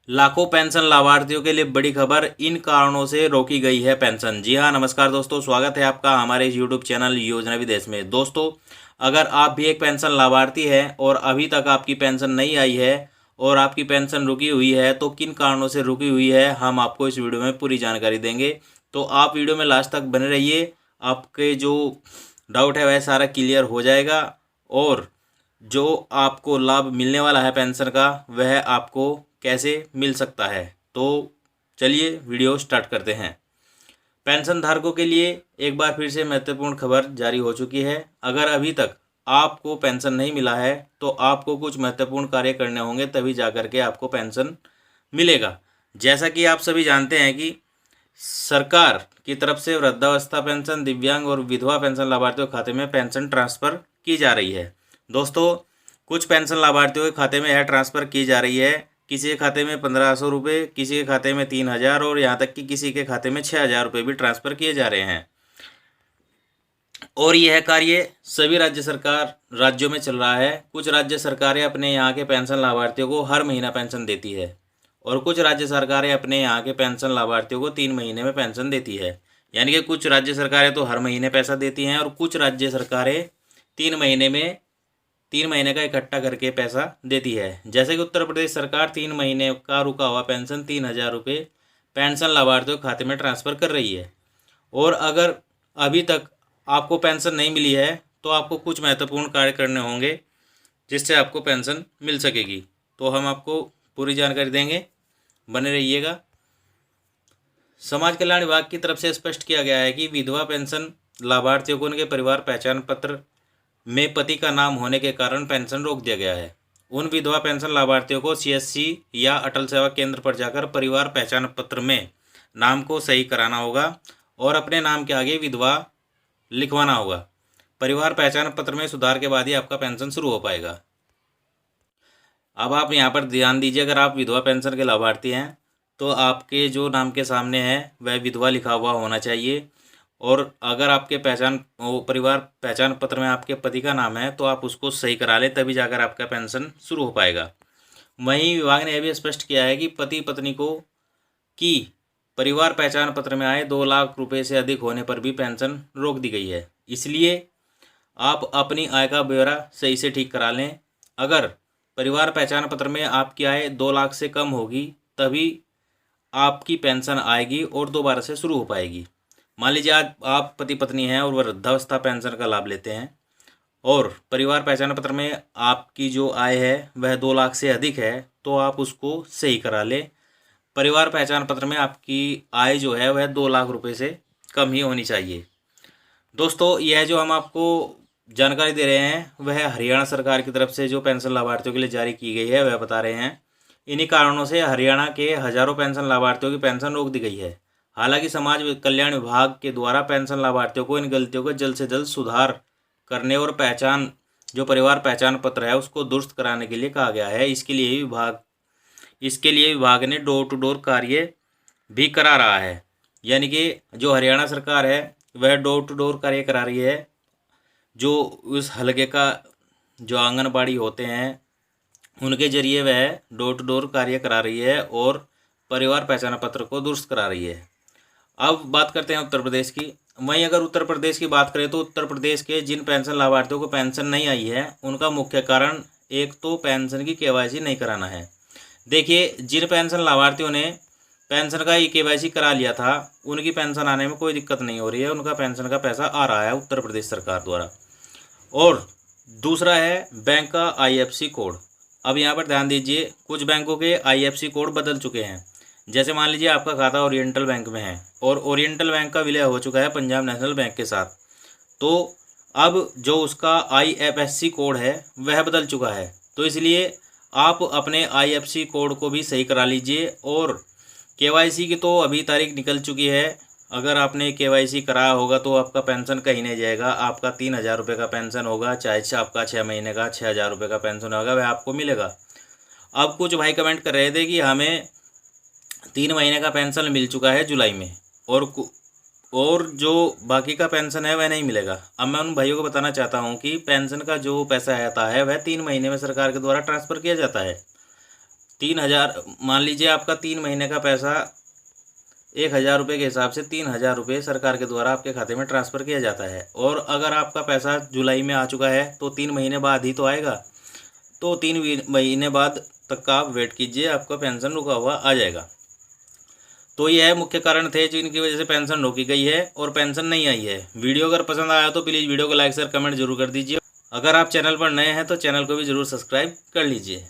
लाखों पेंशन लाभार्थियों के लिए बड़ी खबर, इन कारणों से रोकी गई है पेंशन। जी हाँ, नमस्कार दोस्तों, स्वागत है आपका हमारे इस यूट्यूब चैनल योजना विदेश में। दोस्तों, अगर आप भी एक पेंशन लाभार्थी हैं और अभी तक आपकी पेंशन नहीं आई है और आपकी पेंशन रुकी हुई है, तो किन कारणों से रुकी हुई है हम आपको इस वीडियो में पूरी जानकारी देंगे। तो आप वीडियो में लास्ट तक बने रहिए, आपके जो डाउट है वह सारा क्लियर हो जाएगा और जो आपको लाभ मिलने वाला है पेंशन का वह आपको कैसे मिल सकता है। तो चलिए वीडियो स्टार्ट करते हैं। पेंशन धारकों के लिए एक बार फिर से महत्वपूर्ण खबर जारी हो चुकी है। अगर अभी तक आपको पेंशन नहीं मिला है तो आपको कुछ महत्वपूर्ण कार्य करने होंगे, तभी जाकर के आपको पेंशन मिलेगा। जैसा कि आप सभी जानते हैं कि सरकार की तरफ से वृद्धावस्था पेंशन, दिव्यांग और विधवा पेंशन लाभार्थियों के खाते में पेंशन ट्रांसफ़र की जा रही है। दोस्तों, कुछ पेंशन लाभार्थियों के खाते में यह ट्रांसफ़र की जा रही है। किसी के खाते में 1500 रुपये, किसी के खाते में 3000 और यहाँ तक कि किसी के खाते में 6000 रुपये भी ट्रांसफ़र किए जा रहे हैं। और यह कार्य सभी राज्यों में चल रहा है। कुछ राज्य सरकारें अपने यहाँ के पेंशन लाभार्थियों को हर महीना पेंशन देती है और कुछ राज्य सरकारें अपने यहाँ के पेंशन लाभार्थियों को 3 महीने में पेंशन देती है। यानी कि कुछ राज्य सरकारें तो हर महीने पैसा देती हैं और कुछ राज्य सरकारें 3 महीने का इकट्ठा करके पैसा देती है। जैसे कि उत्तर प्रदेश सरकार 3 महीने का रुका हुआ पेंशन 3000 रुपये पेंशन लाभार्थियों के खाते में ट्रांसफ़र कर रही है। और अगर अभी तक आपको पेंशन नहीं मिली है तो आपको कुछ महत्वपूर्ण कार्य करने होंगे जिससे आपको पेंशन मिल सकेगी। तो हम आपको पूरी जानकारी देंगे, बने रहिएगा। समाज कल्याण विभाग की तरफ से स्पष्ट किया गया है कि विधवा पेंशन लाभार्थियों को उनके परिवार पहचान पत्र में पति का नाम होने के कारण पेंशन रोक दिया गया है। उन विधवा पेंशन लाभार्थियों को सीएससी या अटल सेवा केंद्र पर जाकर परिवार पहचान पत्र में नाम को सही कराना होगा और अपने नाम के आगे विधवा लिखवाना होगा। परिवार पहचान पत्र में सुधार के बाद ही आपका पेंशन शुरू हो पाएगा। अब आप यहाँ पर ध्यान दीजिए, अगर आप विधवा पेंशन के लाभार्थी हैं तो आपके जो नाम के सामने है वह विधवा लिखा हुआ होना चाहिए। और अगर आपके परिवार पहचान पत्र में आपके पति का नाम है तो आप उसको सही करा लें, तभी जाकर आपका पेंशन शुरू हो पाएगा। वहीं विभाग ने यह भी स्पष्ट किया है कि पति पत्नी को की परिवार पहचान पत्र में आए 2 लाख रुपए से अधिक होने पर भी पेंशन रोक दी गई है। इसलिए आप अपनी आय का ब्यौरा सही से ठीक करा लें। अगर परिवार पहचान पत्र में आपकी आय 2 लाख से कम होगी तभी आपकी पेंशन आएगी और दोबारा से शुरू हो पाएगी। मान लीजिए आज आप पति पत्नी हैं और वृद्धावस्था पेंशन का लाभ लेते हैं और परिवार पहचान पत्र में आपकी जो आय है वह 2 लाख से अधिक है, तो आप उसको सही करा लें। परिवार पहचान पत्र में आपकी आय जो है वह 2 लाख रुपए से कम ही होनी चाहिए। दोस्तों, यह जो हम आपको जानकारी दे रहे हैं वह हरियाणा सरकार की तरफ से जो पेंशन लाभार्थियों के लिए जारी की गई है वह बता रहे हैं। इन्हीं कारणों से हरियाणा के हजारों पेंशन लाभार्थियों की पेंशन रोक दी गई है। हालांकि समाज कल्याण विभाग के द्वारा पेंशन लाभार्थियों को इन गलतियों को जल्द से जल्द सुधार करने और जो परिवार पहचान पत्र है उसको दुरुस्त कराने के लिए कहा गया है। इसके लिए विभाग ने डोर टू डोर कार्य भी करा रहा है। यानी कि जो हरियाणा सरकार है वह डोर टू डोर कार्य करा रही है। जो उस हलके का जो आंगनबाड़ी होते हैं उनके जरिए वह डोर टू डोर कार्य करा रही है और परिवार पहचान पत्र को दुरुस्त करा रही है। अब बात करते हैं उत्तर प्रदेश की। वहीं अगर उत्तर प्रदेश की बात करें तो उत्तर प्रदेश के जिन पेंशन लाभार्थियों को पेंशन नहीं आई है उनका मुख्य कारण एक तो पेंशन की केवाईसी नहीं कराना है। देखिए, जिन पेंशन लाभार्थियों ने पेंशन का केवाईसी करा लिया था उनकी पेंशन आने में कोई दिक्कत नहीं हो रही है, उनका पेंशन का पैसा आ रहा है उत्तर प्रदेश सरकार द्वारा। और दूसरा है बैंक का आईएफएससी कोड। अब यहाँ पर ध्यान दीजिए, कुछ बैंकों के आईएफएससी कोड बदल चुके हैं। जैसे मान लीजिए आपका खाता ओरिएंटल बैंक में है और ओरिएंटल बैंक का विलय हो चुका है पंजाब नेशनल बैंक के साथ, तो अब जो उसका आईएफएससी कोड है वह बदल चुका है। तो इसलिए आप अपने आईएफएससी कोड को भी सही करा लीजिए। और केवाईसी की तो अभी तारीख निकल चुकी है। अगर आपने केवाईसी कराया होगा तो आपका पेंशन कहीं नहीं जाएगा। आपका 3000 रुपये का पेंशन होगा, चाहे आपका 6 महीने का 6000 रुपये का पेंशन होगा, वह आपको मिलेगा। अब कुछ भाई कमेंट कर रहे थे कि हमें 3 महीने का पेंशन मिल चुका है जुलाई में और जो बाकी का पेंशन है वह नहीं मिलेगा। अब मैं उन भाइयों को बताना चाहता हूं कि पेंशन का जो पैसा आता है वह 3 महीने में सरकार के द्वारा ट्रांसफ़र किया जाता है। 3,000, मान लीजिए आपका 3 महीने का पैसा 1,000 रुपये के हिसाब से 3,000 रुपये सरकार के द्वारा आपके खाते में ट्रांसफ़र किया जाता है। और अगर आपका पैसा जुलाई में आ चुका है तो 3 महीने बाद ही तो आएगा, तो 3 महीने बाद तक का आप वेट कीजिए, आपका पेंशन रुका हुआ आ जाएगा। तो यह मुख्य कारण थे जिनकी वजह से पेंशन रोकी गई है और पेंशन नहीं आई है। वीडियो अगर पसंद आया तो प्लीज़ वीडियो को लाइक शेयर कमेंट जरूर कर दीजिए। अगर आप चैनल पर नए हैं तो चैनल को भी ज़रूर सब्सक्राइब कर लीजिए।